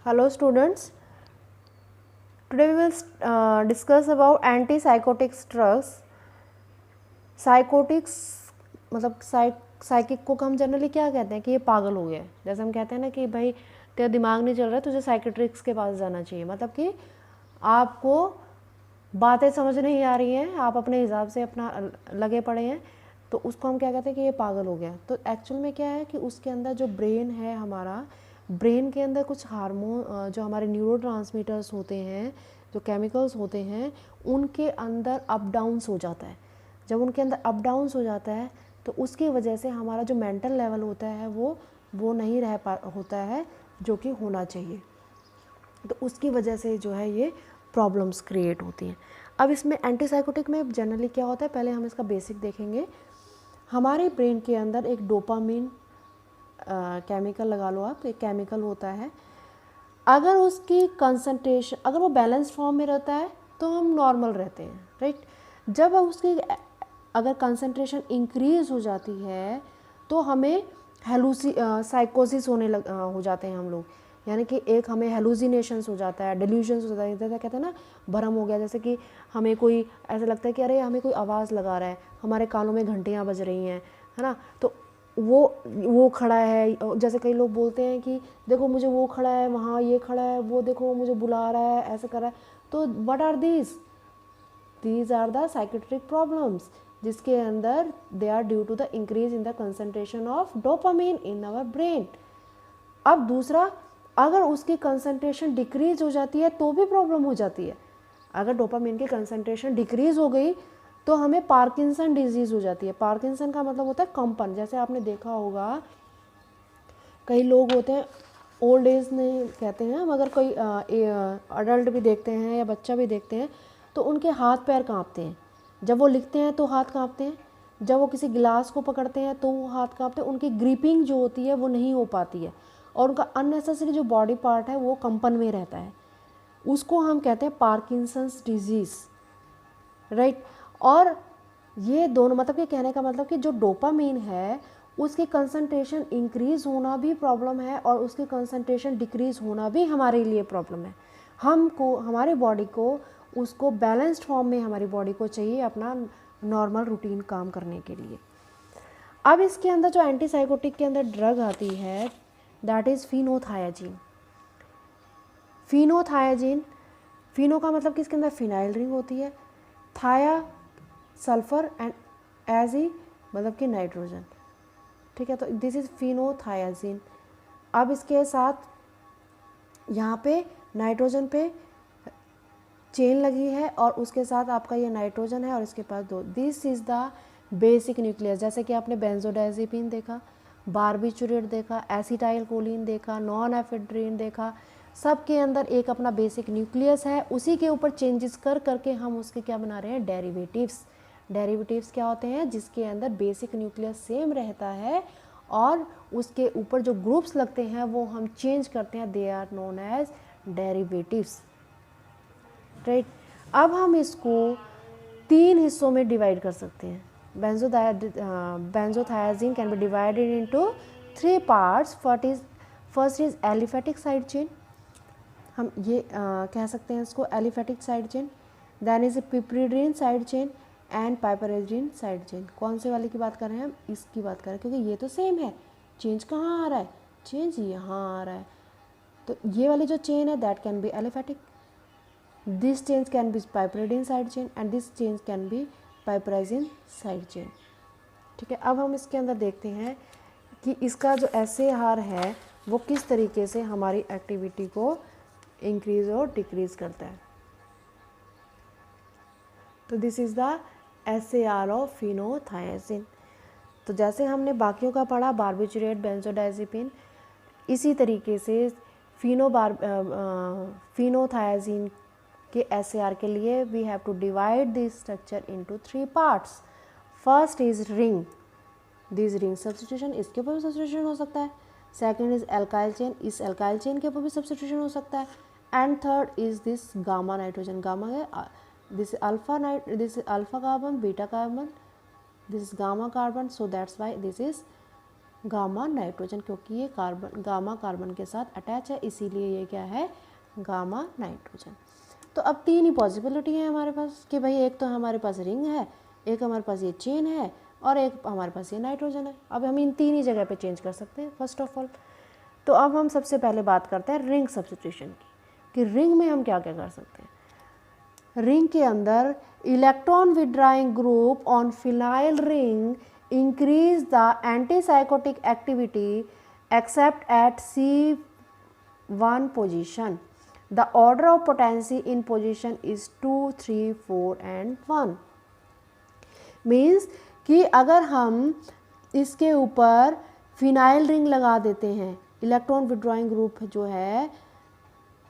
Hello students, today we will discuss about antipsychotic drugs. Psychotics मतलब psychic को हम generally क्या कहते हैं कि ये पागल हो गया है। जैसे हम कहते हैं ना कि भाई तेरा दिमाग नहीं चल रहा है, तुझे साइकेट्रिक्स के पास जाना चाहिए। मतलब कि आपको बातें समझ नहीं आ रही हैं, आप अपने हिसाब से अपना लगे पड़े हैं, तो उसको हम क्या कहते हैं कि ये पागल हो गया। तो एक्चुअल में क्या है कि उसके अंदर जो ब्रेन है हमारा, ब्रेन के अंदर कुछ हार्मोन जो हमारे न्यूरोट्रांसमीटर्स होते हैं, जो केमिकल्स होते हैं, उनके अंदर अप डाउन्स हो जाता है। जब उनके अंदर अप डाउन्स हो जाता है तो उसकी वजह से हमारा जो मेंटल लेवल होता है वो नहीं होता है जो कि होना चाहिए। तो उसकी वजह से जो है ये प्रॉब्लम्स क्रिएट होती हैं। अब इसमें एंटीसाइकोटिक में जनरली क्या होता है, पहले हम इसका बेसिक देखेंगे। हमारे ब्रेन के अंदर एक डोपामिन केमिकल लगा लो आप, एक केमिकल होता है। अगर उसकी कंसंट्रेशन, अगर वो बैलेंस फॉर्म में रहता है तो हम नॉर्मल रहते हैं, राइट। जब उसकी अगर कंसंट्रेशन इंक्रीज हो जाती है तो हमें साइकोसिस हो जाते हैं हम लोग, यानी कि एक हमें हेलुसिनेशंस हो जाता है, डिल्यूजन्स हो जाता है। जैसे कहते हैं ना भ्रम हो गया, जैसे कि हमें कोई ऐसा लगता है कि अरे हमें कोई आवाज़ लगा रहा है, हमारे कानों में घंटियाँ बज रही हैं, है ना। तो वो खड़ा है, जैसे कई लोग बोलते हैं कि देखो मुझे वो खड़ा है वहाँ, ये खड़ा है, वो देखो मुझे बुला रहा है, ऐसे कर रहा है। तो what are these are the psychiatric problems, जिसके अंदर they are due to the increase in the concentration of dopamine in our brain. अब दूसरा, अगर उसकी कंसंट्रेशन डिक्रीज हो जाती है तो भी प्रॉब्लम हो जाती है। अगर डोपामिन की कंसंट्रेशन डिक्रीज हो गई तो हमें पार्किंसन डिजीज हो जाती है। पार्किंसन का मतलब होता है कंपन। जैसे आपने देखा होगा कई लोग होते हैं, ओल्ड एज नहीं कहते हैं मगर कोई अडल्ट भी देखते हैं या बच्चा भी देखते हैं, तो उनके हाथ पैर कांपते हैं। जब वो लिखते हैं तो हाथ कांपते हैं, जब वो किसी गिलास को पकड़ते हैं तो वो हाथ कांपते हैं। उनकी ग्रिपिंग जो होती है वो नहीं हो पाती है और उनका अननेसेसरी जो बॉडी पार्ट है वो कंपन में रहता है। उसको हम कहते हैं पार्किंसंस डिजीज़, राइट। और ये दोनों, मतलब कि कहने का मतलब कि जो डोपामीन है उसकी कंसंट्रेशन इंक्रीज होना भी प्रॉब्लम है और उसकी कंसंट्रेशन डिक्रीज होना भी हमारे लिए प्रॉब्लम है। हमको, हमारी बॉडी को उसको बैलेंस्ड फॉर्म में हमारी बॉडी को चाहिए अपना नॉर्मल रूटीन काम करने के लिए। अब इसके अंदर जो एंटीसाइकोटिक के अंदर ड्रग आती है दैट इज़ फिनोथायाजीन। फिनोथायाजीन, फिनो का मतलब कि इसके अंदर फिनाइल रिंग होती है, थाया सल्फर एंड एज ई मतलब कि नाइट्रोजन, ठीक है। तो दिस इज़ फिनोथायाजीन। अब इसके साथ यहाँ पे नाइट्रोजन पे चेन लगी है और उसके साथ आपका ये नाइट्रोजन है और इसके पास दो। This is the basic nucleus. जैसे कि आपने बेंजोडाइजेपिन देखा, बारबिचुरेट देखा, एसिटाइल कोलिन देखा, नॉन एफेड्रिन देखा, सब के अंदर एक अपना बेसिक न्यूक्लियस है। उसी के ऊपर चेंजेस कर करके हम उसके क्या बना रहे हैं, डेरिवेटिव्स। डेरिवेटिव्स क्या होते हैं, जिसके अंदर बेसिक न्यूक्लियस सेम रहता है और उसके ऊपर जो ग्रुप्स लगते हैं वो हम चेंज करते हैं, they are known as derivatives, right. अब हम इसको 3 हिस्सों में डिवाइड कर सकते हैं। Benzothiazine can be divided into 3 parts. First is aliphatic side chain, हम ये कह सकते हैं इसको aliphatic side chain. Then is a piperidine side chain and piperidine side chain. कौन से वाले की बात कर रहे हैं हम, इसकी बात कर रहे हैं, क्योंकि ये तो सेम है। चेंज कहाँ आ रहा है, चेंज यहाँ आ रहा है। तो ये वाली जो चेन है that can be aliphatic, this change can be piperidine side chain and this change can be piperazine side chain, ठीक है। अब हम इसके अंदर देखते हैं कि इसका जो SAR है वो किस तरीके से हमारी एक्टिविटी को इंक्रीज और डिक्रीज करता है। तो this is the SAR of phenothiazine. तो जैसे हमने बाकियों का पढ़ा, बारबिचुरेट, बेंजोडाइजेपिन, इसी तरीके से फिनोथायाजीन के SAR के लिए we have to divide this structure into 3 parts. First is ring, this ring substitution, इसके ऊपर भी सब्स्टिट्यूशन हो सकता है। सेकंड इज एल्काइल चेन, इस एल्काइल चेन के ऊपर भी सब्स्टिट्यूशन हो सकता है। And third is this gamma nitrogen, gamma है this alpha carbon, beta carbon, this is gamma carbon, so that's why this is gamma nitrogen, क्योंकि ये कार्बन गामा कार्बन के साथ अटैच है, इसीलिए ये क्या है, गामा नाइट्रोजन। तो अब तीन ही पॉसिबिलिटी है हमारे पास कि भाई एक तो हमारे पास रिंग है, एक हमारे पास ये चेन है, और एक हमारे पास ये नाइट्रोजन है। अब हम इन तीन ही जगह पे चेंज कर सकते हैं फर्स्ट ऑफ ऑल। तो अब हम सबसे पहले बात करते हैं रिंग सब्स्टिट्यूशन की, कि रिंग में हम क्या क्या कर सकते हैं। रिंग के अंदर electron withdrawing group on phenyl ring increase the antipsychotic activity accept eight C1 position. The order of potency in position is 2, 3, 4 and 1. Means कि अगर हम इसके ऊपर फिनाइल रिंग लगा देते हैं, इलेक्ट्रॉन विड्रॉइंग ग्रुप जो है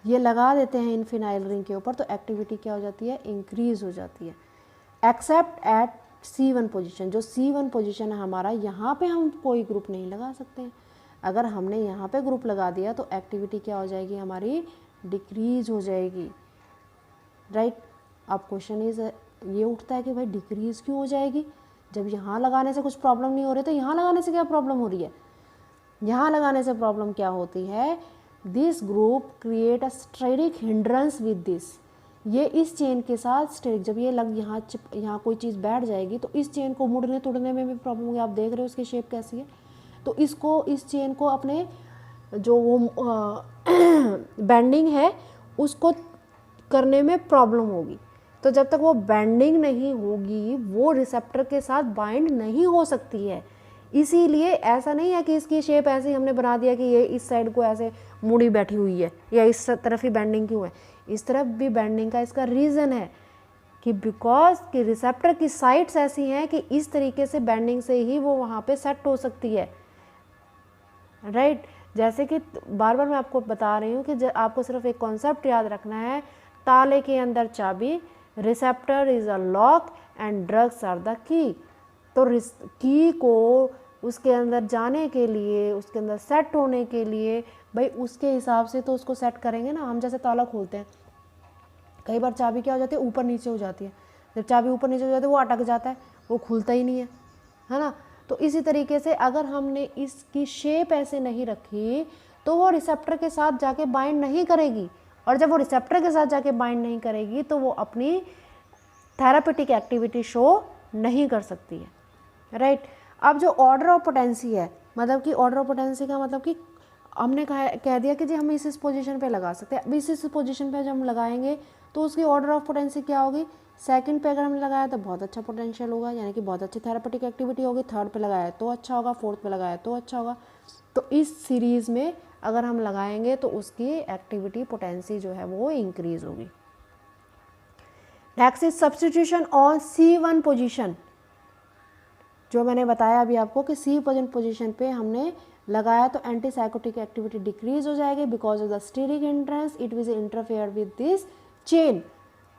ये लगा देते हैं इन फिनाइल रिंग के ऊपर, तो एक्टिविटी क्या हो जाती है, इंक्रीज हो जाती है। एक्सेप्ट एट C1 पोजीशन, जो C1 पोजीशन है हमारा, यहाँ पे हम कोई ग्रुप नहीं लगा सकते हैं। अगर हमने यहाँ पे ग्रुप लगा दिया तो एक्टिविटी क्या हो जाएगी, हमारी डिक्रीज हो जाएगी, राइट। अब क्वेश्चन ये उठता है कि भाई डिक्रीज क्यों हो जाएगी, जब यहाँ लगाने से कुछ प्रॉब्लम नहीं हो रही तो यहाँ लगाने से क्या प्रॉब्लम हो रही है। यहाँ लगाने से प्रॉब्लम क्या होती है, this group create a steric hindrance with this, ये इस चेन के साथ स्टेरिक, जब ये लग यहाँ कोई चीज़ बैठ जाएगी तो इस चेन को मुड़ने तोड़ने में भी प्रॉब्लम होगी। आप देख रहे हो उसकी शेप कैसी है, तो इस चेन को अपने जो वो बेंडिंग है उसको करने में प्रॉब्लम होगी। तो जब तक वो बेंडिंग नहीं होगी वो रिसेप्टर के साथ बाइंड नहीं हो सकती है। इसीलिए ऐसा नहीं है कि इसकी शेप ऐसे हमने बना दिया कि ये इस साइड को ऐसे मुड़ी बैठी हुई है या इस तरफ ही बेंडिंग क्यों है, इस तरफ भी बेंडिंग का इसका रीज़न है कि बिकॉज कि रिसेप्टर की साइड्स ऐसी हैं कि इस तरीके से बेंडिंग से ही वो वहाँ पे सेट हो सकती है, राइट। जैसे कि बार बार मैं आपको बता रही हूँ कि आपको सिर्फ एक कॉन्सेप्ट याद रखना है, ताले के अंदर चाबी, receptor is a lock and drugs are the key. तो की को उसके अंदर जाने के लिए, उसके अंदर सेट होने के लिए, भाई उसके हिसाब से तो उसको सेट करेंगे ना। हम जैसे ताला खोलते हैं, कई बार चाबी क्या हो जाती है, ऊपर नीचे हो जाती है। जब चाबी ऊपर नीचे हो जाती है वो अटक जाता है, वो खुलता ही नहीं है ना। तो इसी तरीके से अगर हमने इसकी शेप ऐसे नहीं रखी तो वो रिसेप्टर के साथ जाके बाइंड नहीं करेगी, और जब वो रिसेप्टर के साथ जाके बाइंड नहीं करेगी तो वो अपनी थेरापेटिक एक्टिविटी शो नहीं कर सकती है, राइट। अब जो ऑर्डर ऑफ पोटेंसी है, मतलब कि ऑर्डर ऑफ पोटेंसी का मतलब कि हमने कह दिया कि जी हम इस पोजीशन पे लगा सकते हैं। अब इस पोजीशन पे जब हम लगाएंगे तो उसकी ऑर्डर ऑफ पोटेंसी क्या होगी, सेकंड पे अगर हमने लगाया तो बहुत अच्छा पोटेंशियल होगा, यानी कि बहुत अच्छी थेरापेटिक एक्टिविटी होगी। थर्ड पे लगाया तो अच्छा होगा, फोर्थ पे लगाया तो अच्छा होगा। तो इस सीरीज़ में अगर हम लगाएंगे तो उसकी एक्टिविटी पोटेंसी जो है वो इंक्रीज होगी। Next is substitution on C1 position, जो मैंने बताया अभी आपको कि C1 पोजीशन पे हमने लगाया तो एंटीसाइकोटिक एक्टिविटी डिक्रीज हो जाएगी because of the steric hindrance, it will interfere with this chain,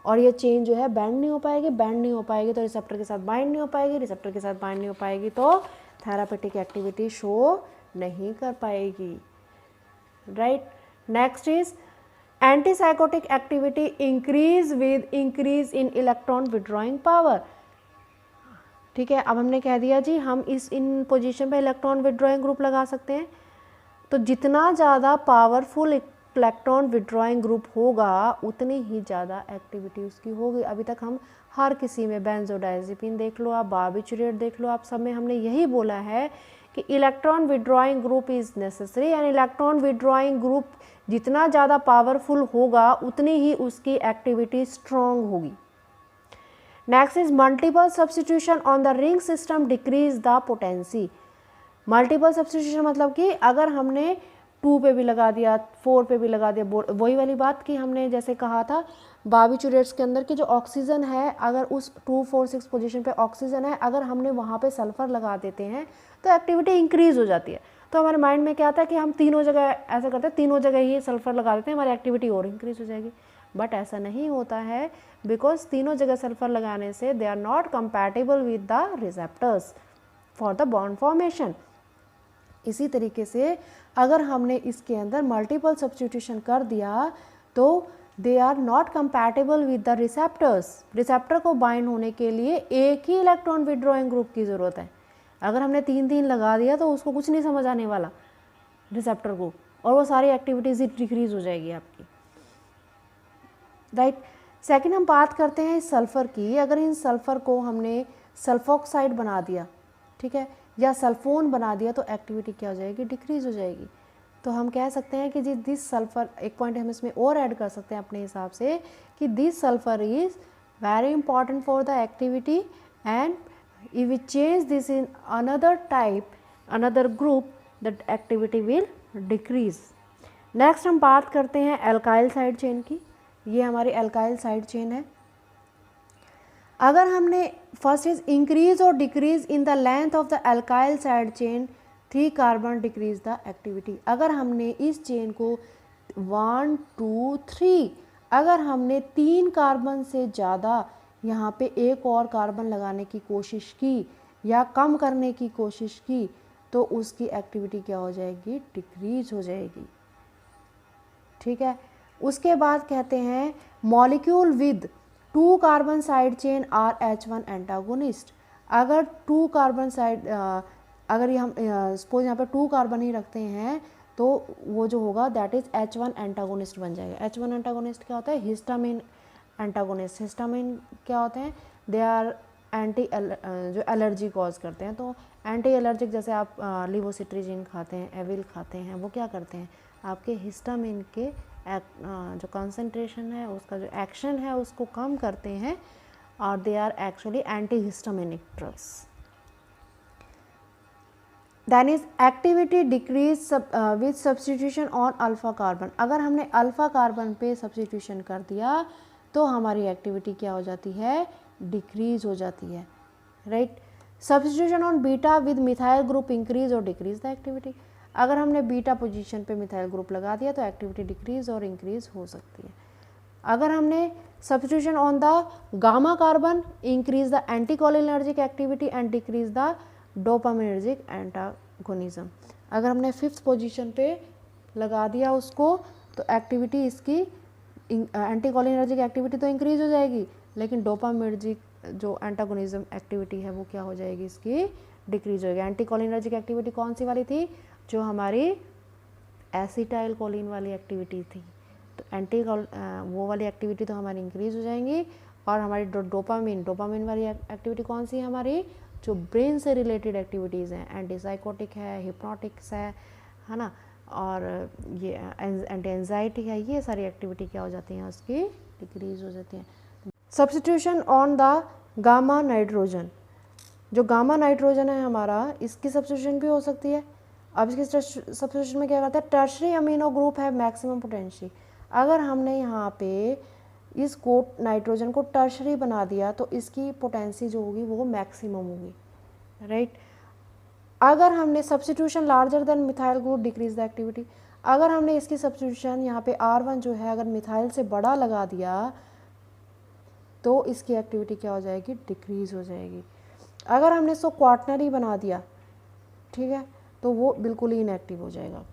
और ये चेन जो है बैंड नहीं हो पाएगी। बैंड नहीं हो पाएगी तो रिसेप्टर के साथ बाइंड नहीं हो पाएगी, रिसेप्टर के साथ बाइंड नहीं हो पाएगी तो थेरापेटिक एक्टिविटी शो नहीं कर पाएगी, right. Next is antipsychotic activity increase with increase in electron withdrawing power. ठीक है, अब हमने कह दिया जी हम इन पोजीशन पे इलेक्ट्रॉन विड्रॉइंग ग्रुप लगा सकते हैं। तो जितना ज़्यादा पावरफुल इलेक्ट्रॉन विड्रॉइंग ग्रुप होगा उतनी ही ज़्यादा एक्टिविटी उसकी होगी। अभी तक हम हर किसी में बेंजोडाइज़ेपिन देख लो आप, बार्बिचुरेट देख लो आप, सब में हमने यही बोला है कि electron withdrawing group is necessary, and electron withdrawing group जितना ज़्यादा पावरफुल होगा उतनी ही उसकी एक्टिविटी स्ट्रॉन्ग होगी। Next is multiple substitution on the ring system decrease the potency. Multiple substitution मतलब कि अगर हमने 2 पे भी लगा दिया, 4 पे भी लगा दिया, वही वाली बात कि हमने जैसे कहा था बार्बिचुरेट्स के अंदर कि जो ऑक्सीजन है, अगर उस 2, 4, 6 पोजीशन पे ऑक्सीजन है, अगर हमने वहाँ पे सल्फर लगा देते हैं तो एक्टिविटी इंक्रीज हो जाती है। तो हमारे माइंड में क्या आता है कि हम तीनों जगह ऐसा करते हैं, तीनों जगह ही सल्फर लगा देते हैं, हमारी एक्टिविटी और इंक्रीज हो जाएगी। बट ऐसा नहीं होता है, बिकॉज तीनों जगह सल्फर लगाने से they are not compatible with the receptors for the bond formation. इसी तरीके से अगर हमने इसके अंदर मल्टीपल सब्स्टिट्यूशन कर दिया तो they are not compatible with the receptors. Receptor को बाइंड होने के लिए एक ही इलेक्ट्रॉन विड्रॉइंग ग्रुप की ज़रूरत है। अगर हमने 3-3 लगा दिया तो उसको कुछ नहीं समझ आने वाला रिसेप्टर को, और वो सारी एक्टिविटीज़ डिक्रीज हो जाएगी आपकी, राइट। सेकंड हम बात करते हैं सल्फ़र की। अगर इन सल्फ़र को हमने सल्फोक्साइड बना दिया, ठीक है, या सल्फोन बना दिया तो एक्टिविटी क्या हो जाएगी, डिक्रीज हो जाएगी। तो हम कह सकते हैं कि जी दिस सल्फ़र, एक पॉइंट हम इसमें और ऐड कर सकते हैं अपने हिसाब से कि this sulphur is very important for the activity and if we change this in another type, another group, that activity will decrease. Next हम बात करते हैं एल्काइल साइड चेन की। ये हमारी एल्काइल साइड चेन है। अगर हमने फर्स्ट इज इंक्रीज और decrease in the length of the alkyl side chain 3 carbon decrease the activity. अगर हमने इस चेन को 1 2 3, अगर हमने 3 कार्बन से ज़्यादा यहाँ पे एक और कार्बन लगाने की कोशिश की या कम करने की कोशिश की तो उसकी एक्टिविटी क्या हो जाएगी, डिक्रीज हो जाएगी, ठीक है। उसके बाद कहते हैं molecule with 2 carbon side chain are H1 antagonist. अगर 2 कार्बन साइड, अगर ये हम सपोज यहाँ पे 2 कार्बन ही रखते हैं तो वो जो होगा दैट इज़ H1 एंटागोनिस्ट बन जाएगा। H1 एंटागोनिस्ट क्या होता है, हिस्टामिन एंटागोनिस्ट। हिस्टामिन क्या होते हैं, दे आर एंटी जो एलर्जी कॉज करते हैं। तो एंटी एलर्जिक, जैसे आप लिवोसिट्रीजिन खाते हैं, एविल खाते हैं, वो क्या करते हैं, आपके हिस्टामिन के जो कंसंट्रेशन है, उसका जो एक्शन है उसको कम करते हैं, और they are actually anti histaminic drugs. Than is activity decrease with substitution on alpha carbon. अगर हमने अल्फा कार्बन पे सब्सटीट्यूशन कर दिया तो हमारी एक्टिविटी क्या हो जाती है, डिक्रीज हो जाती है, right. Substitution on beta with methyl group increase और डिक्रीज द एक्टिविटी। अगर हमने बीटा पोजीशन पे मिथाइल ग्रुप लगा दिया तो एक्टिविटी डिक्रीज और इंक्रीज हो सकती है। अगर हमने substitution on the gamma carbon increase the anticholinergic activity and decrease the dopaminergic antagonism. अगर हमने 5th पोजीशन पे लगा दिया उसको तो एक्टिविटी इसकी एंटीकोलिनर्जिक एक्टिविटी तो इंक्रीज हो जाएगी, लेकिन डोपामिनर्जिक जो एंटागोनिज्म एक्टिविटी है वो क्या हो जाएगी, इसकी डिक्रीज हो जाएगी। एंटीकोलिनर्जिक एक्टिविटी कौन सी वाली थी, जो हमारी एसिटाइल कोलिन वाली एक्टिविटी थी। तो वो वाली एक्टिविटी तो हमारी इंक्रीज हो जाएंगी, और हमारी डोपामिन वाली एक्टिविटी कौन सी है हमारी, जो ब्रेन से रिलेटेड एक्टिविटीज़ हैं, एंटीसाइकोटिक है, हिप्नोटिक्स है ना, और ये एंटी एंजाइटी है, ये सारी एक्टिविटी क्या हो जाती हैं, उसकी डिक्रीज हो जाती हैं। Substitution on the gamma nitrogen, जो गामा नाइट्रोजन है हमारा, इसकी सब्स्टिट्यूशन भी हो सकती है। अब इसकी सब्स्टिट्यूशन में क्या करता है, टर्शरी अमीनो ग्रुप है मैक्सिमम पोटेंशियल। अगर हमने यहाँ पे इसको नाइट्रोजन को टर्शरी बना दिया तो इसकी पोटेंसी जो होगी वो मैक्सिमम होगी, राइट। अगर हमने substitution larger than methyl group decrease the activity. अगर हमने इसकी सब्स्टिट्यूशन यहाँ पे R1 जो है अगर मिथाइल से बड़ा लगा दिया तो इसकी एक्टिविटी क्या हो जाएगी, डिक्रीज हो जाएगी। अगर हमने इसको क्वाटनरी बना दिया, ठीक है, तो वो बिल्कुल ही इनएक्टिव हो जाएगा।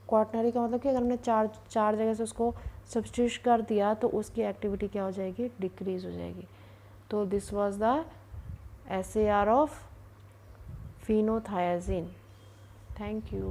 क्वाटनरी का मतलब कि अगर हमने चार जगह से उसको सब्स्टिट्यूट कर दिया तो उसकी एक्टिविटी क्या हो जाएगी, डिक्रीज हो जाएगी। तो this was the SAR of phenothiazine. Thank you.